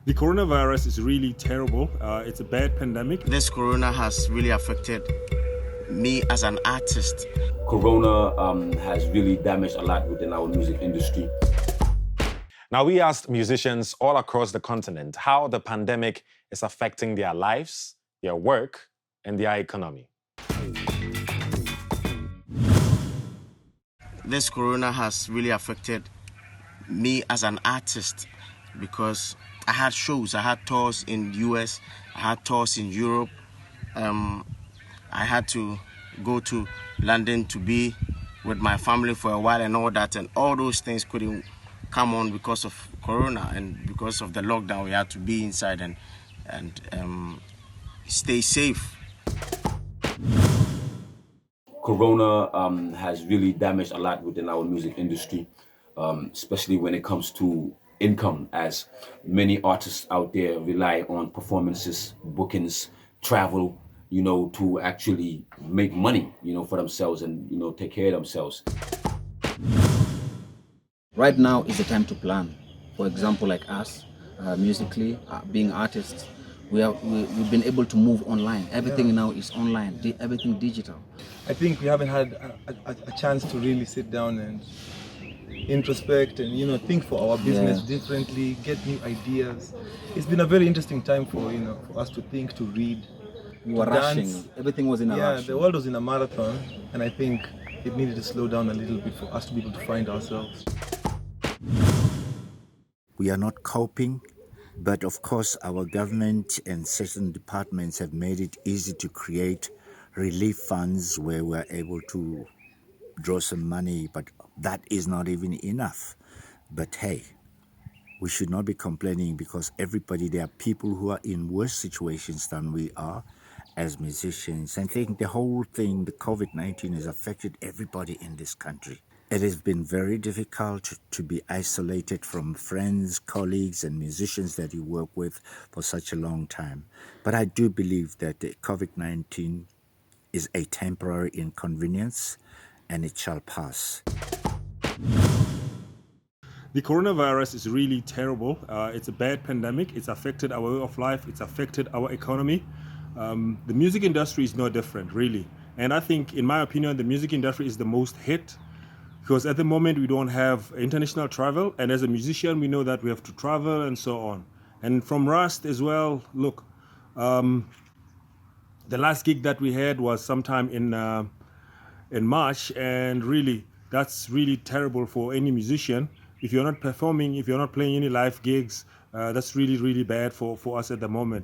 The coronavirus is really terrible. It's a bad pandemic. This corona has really affected me as an artist. Corona has really damaged a lot within our music industry. Now, we asked musicians all across the continent how the pandemic is affecting their lives, their work, and their economy. This corona has really affected me as an artist because I had shows, I had tours in the US, I had tours in Europe. I had to go to London to be with my family for a while and all that, and all those things couldn't come on because of corona, and because of the lockdown we had to be inside and stay safe. Corona has really damaged a lot within our music industry, especially when it comes to income, as many artists out there rely on performances, bookings, travel, to actually make money, for themselves and, take care of themselves. Right now is the time to plan. For example, like us, musically, being artists, we've been able to move online. Everything now is online, everything digital. I think we haven't had a chance to really sit down and introspect and think for our business differently, get new ideas. It's been a very interesting time for for us to think, to read. We were rushing. Everything was in a rush. Yeah, the world was in a marathon, and I think it needed to slow down a little bit for us to be able to find ourselves. We are not coping, but of course our government and certain departments have made it easy to create relief funds where we're able to draw some money, but that is not even enough. But hey, we should not be complaining, because there are people who are in worse situations than we are as musicians. I think the whole thing, the COVID-19, has affected everybody in this country. It has been very difficult to be isolated from friends, colleagues, and musicians that you work with for such a long time. But I do believe that the COVID-19 is a temporary inconvenience, and it shall pass. The coronavirus is really terrible. It's a bad pandemic. It's affected our way of life. It's affected our economy. The music industry is no different, really. And I think, in my opinion, the music industry is the most hit, because at the moment we don't have international travel, and as a musician we know that we have to travel and so on. And from Rust as well, look, the last gig that we had was sometime in March, and really that's really terrible for any musician. If you're not performing, if you're not playing any live gigs, that's really bad for us at the moment.